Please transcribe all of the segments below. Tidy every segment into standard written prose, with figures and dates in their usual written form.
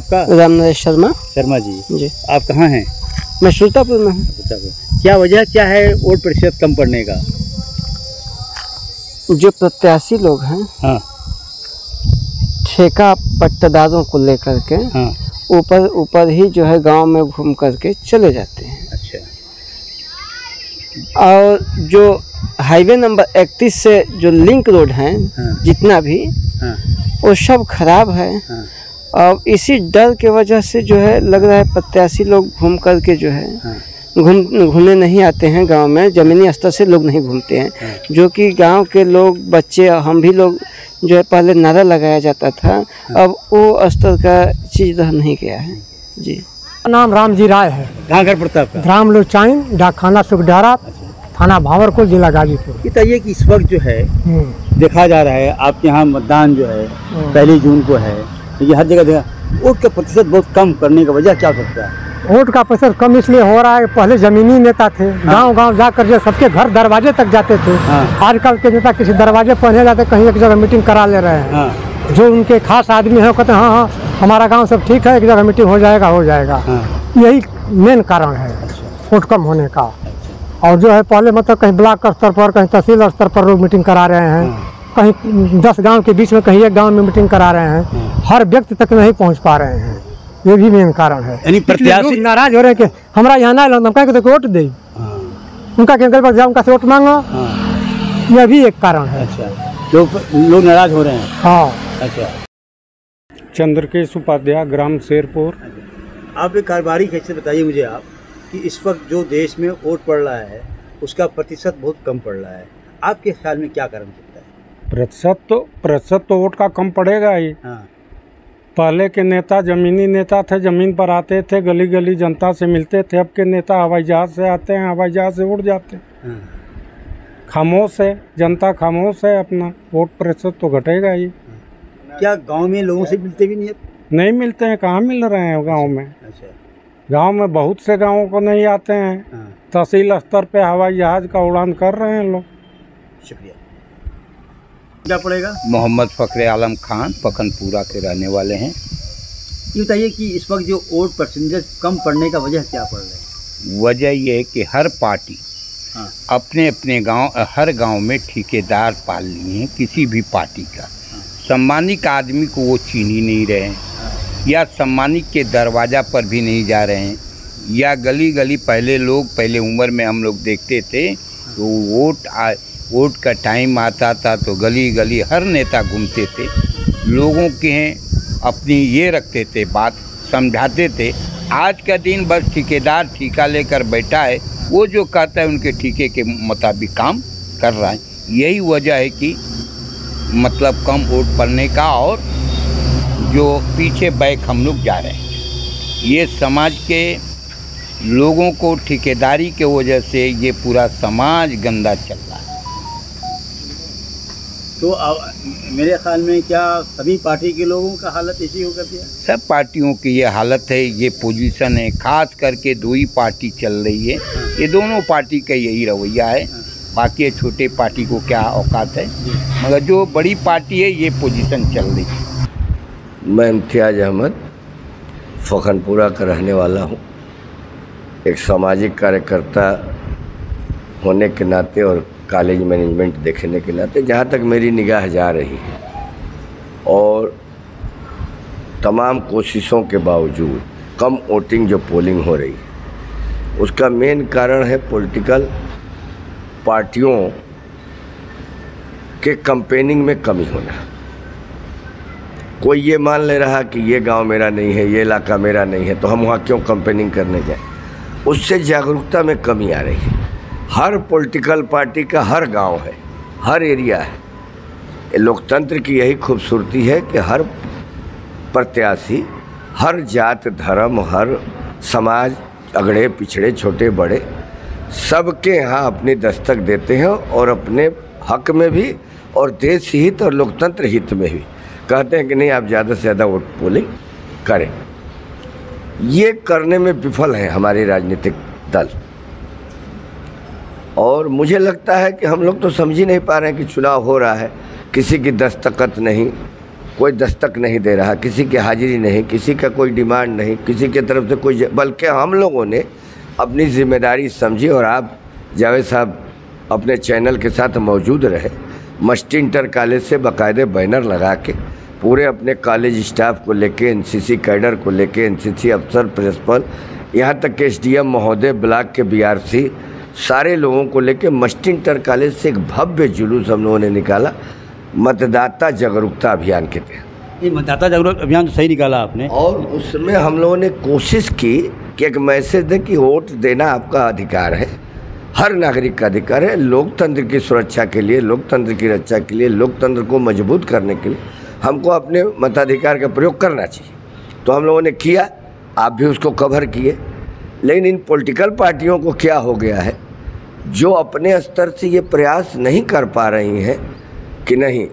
आपका? रामनरेश शर्मा। शर्मा जी जी। आप कहाँ हैं? मैं सुल्तानपुर में हूँ। क्या वजह क्या है वोट प्रतिशत कम पड़ने का? जो प्रत्याशी लोग हैं, हाँ, ठेका पट्टेदारों को लेकर के हाँ, ऊपर ऊपर ही जो है गांव में घूम करके चले जाते हैं। अच्छा। और जो हाईवे नंबर 31 से जो लिंक रोड हैं, हाँ, जितना भी हाँ, वो सब खराब है। हाँ, और इसी डर के वजह से जो है लग रहा है प्रत्याशी लोग घूम करके जो है हाँ, घूमने नहीं आते हैं गांव में। ज़मीनी स्तर से लोग नहीं घूमते हैं, हाँ। जो कि गांव के लोग, बच्चे, हम भी लोग जो है पहले नारा लगाया जाता था, अब वो स्तर का चीज़ रह नहीं गया है। जी। नाम रामजी राय है। कहाँ घर पड़ता है आपका? ग्राम लोचाइन, डाकखाना सुखडारा, थाना भावरकुल, जिला गाजीपुर। बताइए कि इस वक्त जो है देखा जा रहा है आपके यहाँ मतदान जो है 1 जून को है, ये हर जगह वोट का प्रतिशत बहुत कम करने का वजह क्या सकता है? वोट का प्रतिशत कम इसलिए हो रहा है, पहले जमीनी नेता थे, गांव गांव जाकर जो सबके घर दरवाजे तक जाते थे। आजकल के नेता किसी दरवाजे पर नहीं जाते, कहीं एक जगह मीटिंग करा ले रहे हैं। जो उनके खास आदमी हैं कहते हैं हाँ हाँ हमारा गांव सब ठीक है, एक जगह मीटिंग हो जाएगा। यही मेन कारण है वोट कम होने का। और जो है पहले मतलब कहीं ब्लॉक स्तर पर, कहीं तहसील स्तर पर लोग मीटिंग करा रहे हैं, कहीं 10 गांव के बीच में कहीं एक गांव में मीटिंग करा रहे हैं, हर व्यक्ति तक नहीं पहुंच पा रहे हैं। ये भी मेन कारण है। यानी प्रत्याशी नाराज हो रहे हैं कि हमारा यहाँ ना हम कहें कि वोट दे, उनका केंद्र पर जाओ, उनका से वोट मांगो। यह भी एक कारण है। अच्छा, लोग नाराज हो रहे हैं। हाँ। अच्छा। चंद्रकेश उपाध्याय, ग्राम शेरपुर। आप एक कारोबारी कैसे बताइए मुझे आप कि इस वक्त जो देश में वोट पड़ रहा है उसका प्रतिशत बहुत कम पड़ रहा है, आपके ख्याल में क्या कारण सकता है? प्रतिशत तो वोट का कम पड़ेगा ही। हाँ। पहले के नेता जमीनी नेता थे, जमीन पर आते थे, गली गली जनता से मिलते थे। अब के नेता हवाई जहाज से आते हैं, हवाई जहाज से उड़ जाते हैं। हाँ। खामोश है जनता, खामोश है, अपना वोट प्रतिशत तो घटेगा ही। क्या गांव में लोगों से मिलते भी नहीं मिलते हैं, कहाँ मिल रहे हैं गांव में? अच्छा। गांव में बहुत से गांवों को नहीं आते हैं। हाँ। तहसील स्तर पे हवाई जहाज का उड़ान कर रहे हैं लोग। शुक्रिया। क्या पड़ेगा? मोहम्मद फ़खरे आलम खान, पखनपुरा के रहने वाले हैं। ये बताइए कि इस वक्त जो वोट परसेंटेज कम पड़ने का वजह क्या पड़ रहा है? वजह ये है कि हर पार्टी हाँ। अपने अपने गांव, हर गांव में ठेकेदार पाल लिए हैं किसी भी पार्टी का। सम्मानित आदमी को वो चीन ही नहीं रहे हैं, या सम्मानित के दरवाज़ा पर भी नहीं जा रहे हैं, या गली गली पहले उम्र में हम लोग देखते थे तो वोट का टाइम आता था तो गली गली हर नेता घूमते थे, लोगों के अपनी ये रखते थे, बात समझाते थे। आज का दिन बस ठेकेदार ठेका लेकर बैठा है, वो जो कहता है उनके ठेके के मुताबिक काम कर रहा है। यही वजह है कि मतलब कम वोट पड़ने का, और जो पीछे बैक हम लोग जा रहे हैं। ये समाज के लोगों को ठेकेदारी के वजह से ये पूरा समाज गंदा चल रहा है। तो मेरे ख्याल में क्या सभी पार्टी के लोगों का हालत ऐसी हो गई है? सब पार्टियों की ये हालत है, ये पोजीशन है। खास करके 2 ही पार्टी चल रही है, ये दोनों पार्टी का यही रवैया है। बाकी छोटे पार्टी को क्या औकात है, मगर जो बड़ी पार्टी है ये पोजीशन चल रही है। मैं इम्तियाज़ अहमद फखनपुरा का रहने वाला हूँ। एक सामाजिक कार्यकर्ता होने के नाते और कॉलेज मैनेजमेंट देखने के नाते जहाँ तक मेरी निगाह जा रही है, और तमाम कोशिशों के बावजूद कम वोटिंग जो पोलिंग हो रही है, उसका मेन कारण है पॉलिटिकल पार्टियों के कैंपेनिंग में कमी होना। कोई ये मान ले रहा कि ये गांव मेरा नहीं है, ये इलाका मेरा नहीं है, तो हम वहाँ क्यों कैंपेनिंग करने जाएं। उससे जागरूकता में कमी आ रही है। हर पॉलिटिकल पार्टी का हर गांव है, हर एरिया है। लोकतंत्र की यही खूबसूरती है कि हर प्रत्याशी हर जात धर्म, हर समाज, अगड़े पिछड़े, छोटे बड़े, सबके यहाँ अपनी दस्तक देते हैं, और अपने हक में भी और देश हित और लोकतंत्र हित में भी कहते हैं कि नहीं आप ज़्यादा से ज़्यादा वोट पोलिंग करें। ये करने में विफल हैं हमारे राजनीतिक दल, और मुझे लगता है कि हम लोग तो समझ ही नहीं पा रहे हैं कि चुनाव हो रहा है, किसी की दस्तखत नहीं, कोई दस्तक नहीं दे रहा, किसी की हाजिरी नहीं, किसी का कोई डिमांड नहीं, किसी की तरफ से कोई, बल्कि हम लोगों ने अपनी जिम्मेदारी समझी और आप जावेद साहब अपने चैनल के साथ मौजूद रहे। मस्ती इंटर कॉलेज से बाकायदे बैनर लगा के पूरे अपने कॉलेज स्टाफ को लेके, एनसीसी कैडर को लेके, एनसीसी अफसर, प्रिंसिपल, यहाँ तक के एसडीएम महोदय, ब्लॉक के बीआरसी, सारे लोगों को लेके मस्ती इंटर कॉलेज से एक भव्य जुलूस हम लोगों ने निकाला मतदाता जागरूकता अभियान के तहत। ये मतदाता जागरूकता अभियान तो सही निकाला आपने। और उसमें हम लोगों ने कोशिश की कि एक मैसेज दें कि वोट देना आपका अधिकार है, हर नागरिक का अधिकार है। लोकतंत्र की सुरक्षा के लिए, लोकतंत्र की रक्षा के लिए, लोकतंत्र को मजबूत करने के लिए हमको अपने मताधिकार का प्रयोग करना चाहिए। तो हम लोगों ने किया, आप भी उसको कवर किए। लेकिन इन पॉलिटिकल पार्टियों को क्या हो गया है, जो अपने स्तर से ये प्रयास नहीं कर पा रही हैं कि नहीं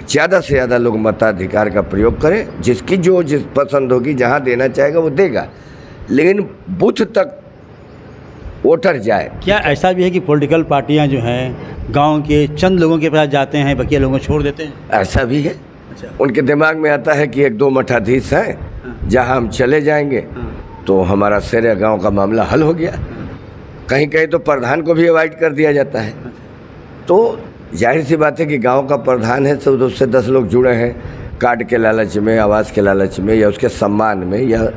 ज़्यादा से ज़्यादा लोग मताधिकार का प्रयोग करें, जिसकी जो जिस पसंद होगी, जहाँ देना चाहेगा वो देगा, लेकिन बूथ तक वोटर जाए। क्या ऐसा भी है कि पॉलिटिकल पार्टियां जो हैं गांव के चंद लोगों के पास जाते हैं, बाकी लोगों को छोड़ देते हैं? ऐसा भी है। अच्छा। उनके दिमाग में आता है कि एक दो मठाधीश हैं, जहाँ हम चले जाएंगे तो हमारा शेर गांव का मामला हल हो गया। कहीं कहीं तो प्रधान को भी अवॉइड कर दिया जाता है। तो जाहिर सी बात है कि गांव का प्रधान है तो उससे 10 लोग जुड़े हैं कार्ड के लालच में, आवास के लालच में, या उसके सम्मान में, या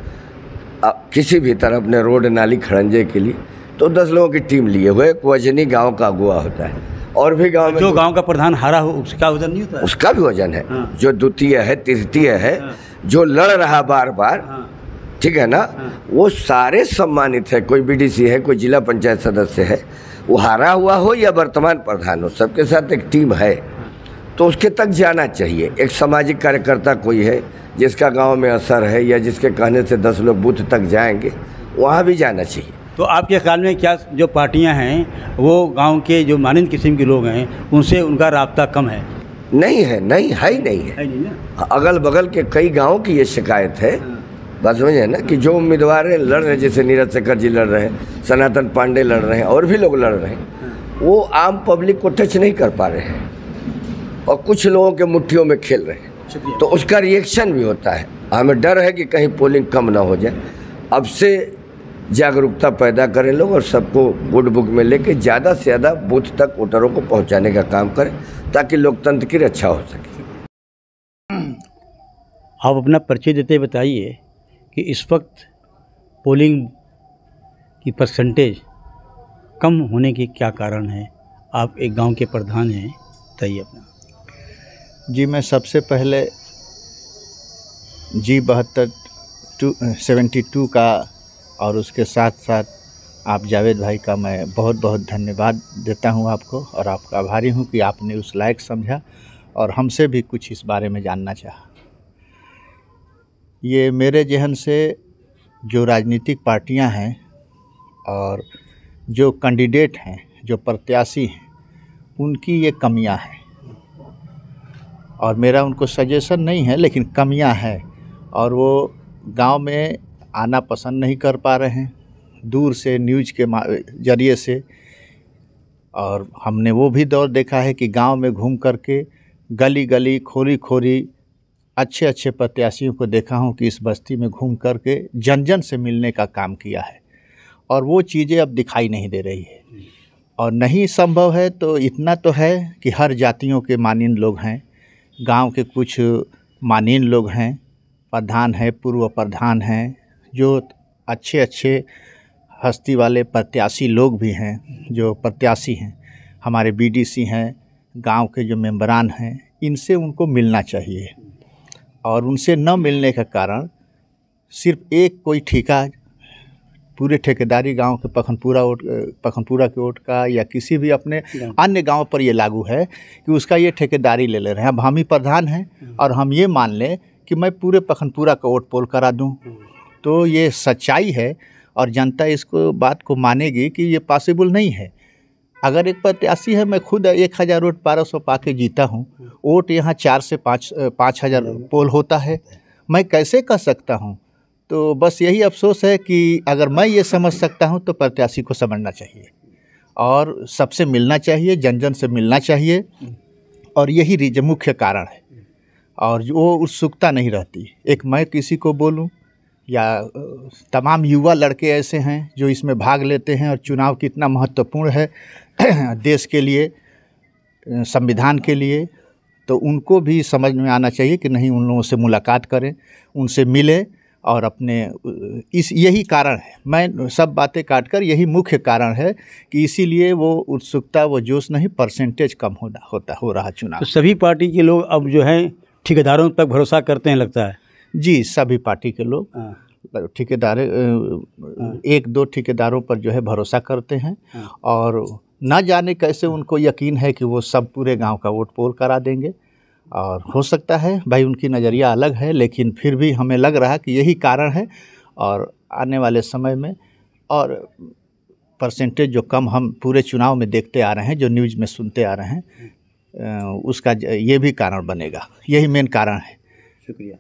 किसी भी तरह अपने रोड नाली खड़ंजे के लिए, तो 10 लोगों की टीम लिए हुए एक वजनी गांव का अगुआ होता है। और भी गांव में जो गांव का प्रधान हारा हो उसका वजन नहीं होता है? उसका भी वजन है। जो द्वितीय है, तृतीय है, जो लड़ रहा बार बार, ठीक है ना, वो सारे सम्मानित है। कोई बीडीसी है, कोई जिला पंचायत सदस्य है, वो हारा हुआ हो या वर्तमान प्रधान हो, सबके साथ एक टीम है, तो उसके तक जाना चाहिए। एक सामाजिक कार्यकर्ता कोई है जिसका गांव में असर है, या जिसके कहने से 10 लोग बूथ तक जाएंगे, वहाँ भी जाना चाहिए। तो आपके ख्याल में क्या जो पार्टियां हैं वो गांव के जो मानंद किस्म के लोग हैं उनसे उनका राब्ता कम है? नहीं है, नहीं है ही नहीं है। नहीं ना? अगल बगल के कई गाँव की ये शिकायत है। बात समझे ना, कि जो उम्मीदवार लड़ रहे, जैसे नीरज शेखर जी लड़ रहे हैं, सनातन पांडे लड़ रहे हैं, और भी लोग लड़ रहे हैं, वो आम पब्लिक को टच नहीं कर पा रहे हैं और कुछ लोगों के मुट्ठियों में खेल रहे हैं, तो उसका रिएक्शन भी होता है। हमें डर है कि कहीं पोलिंग कम ना हो जाए। अब से जागरूकता पैदा करें लोग और सबको गुड बुक में लेके ज़्यादा से ज़्यादा बूथ तक वोटरों को पहुंचाने का काम करें, ताकि लोकतंत्र की रक्षा हो सके। आप अपना परिचय देते बताइए कि इस वक्त पोलिंग की परसेंटेज कम होने के क्या कारण है? आप एक गांव के प्रधान हैं, बताइए अपना। जी, मैं सबसे पहले G72 का और उसके साथ साथ आप जावेद भाई का मैं बहुत बहुत धन्यवाद देता हूं आपको, और आपका आभारी हूं कि आपने उस लायक समझा और हमसे भी कुछ इस बारे में जानना चाहा। ये मेरे जहन से जो राजनीतिक पार्टियां हैं और जो कैंडिडेट हैं, जो प्रत्याशी हैं, उनकी ये कमियां हैं, और मेरा उनको सजेशन नहीं है, लेकिन कमियां हैं। और वो गांव में आना पसंद नहीं कर पा रहे हैं, दूर से न्यूज़ के ज़रिए से। और हमने वो भी दौर देखा है कि गांव में घूम करके गली गली, खोरी खोरी अच्छे अच्छे प्रत्याशियों को देखा हूं कि इस बस्ती में घूम करके जन जन से मिलने का काम किया है, और वो चीज़ें अब दिखाई नहीं दे रही है। और नहीं संभव है तो इतना तो है कि हर जातियों के मानिंद लोग हैं, गांव के कुछ मानिंद लोग हैं, प्रधान है, पूर्व प्रधान हैं, जो अच्छे अच्छे हस्ती वाले प्रत्याशी लोग भी हैं, जो प्रत्याशी हैं, हमारे बीडीसी हैं, गांव के जो मेंबरान हैं, इनसे उनको मिलना चाहिए। और उनसे न मिलने का कारण सिर्फ एक कोई ठेका, पूरे ठेकेदारी गांव के पखनपुरा के वोट का या किसी भी अपने अन्य गांव पर ये लागू है कि उसका ये ठेकेदारी ले रहे हैं। अब हम ही प्रधान हैं और हम ये मान लें कि मैं पूरे पखनपुरा का वोट पोल करा दूं, तो ये सच्चाई है और जनता इसको बात को मानेगी कि ये पॉसिबल नहीं है। अगर एक प्रत्याशी है, मैं खुद 1000 वोट 1200 पाके जीता हूँ, वोट यहाँ 4 से 5,000 पोल होता है, मैं कैसे कर सकता हूँ? तो बस यही अफसोस है कि अगर मैं ये समझ सकता हूँ तो प्रत्याशी को समझना चाहिए और सबसे मिलना चाहिए, जन जन से मिलना चाहिए, और यही मुख्य कारण है। और वो उत्सुकता नहीं रहती। एक मैं किसी को बोलूं या तमाम युवा लड़के ऐसे हैं जो इसमें भाग लेते हैं और चुनाव कितना महत्वपूर्ण है देश के लिए, संविधान के लिए, तो उनको भी समझ में आना चाहिए कि नहीं, उन लोगों से मुलाकात करें, उनसे मिलें और अपने यही कारण है, मैं सब बातें काटकर यही मुख्य कारण है कि इसीलिए वो उत्सुकता, वो जोश नहीं, परसेंटेज कम हो रहा चुनाव। तो सभी पार्टी के लोग अब जो है ठेकेदारों पर भरोसा करते हैं लगता है। जी, सभी पार्टी के लोग ठेकेदार, एक दो ठेकेदारों पर जो है भरोसा करते हैं और ना जाने कैसे उनको यकीन है कि वो सब पूरे गांव का वोट पोल करा देंगे। और हो सकता है भाई उनकी नज़रिया अलग है, लेकिन फिर भी हमें लग रहा है कि यही कारण है। और आने वाले समय में और परसेंटेज जो कम हम पूरे चुनाव में देखते आ रहे हैं, जो न्यूज़ में सुनते आ रहे हैं, उसका ये भी कारण बनेगा, यही मेन कारण है। शुक्रिया।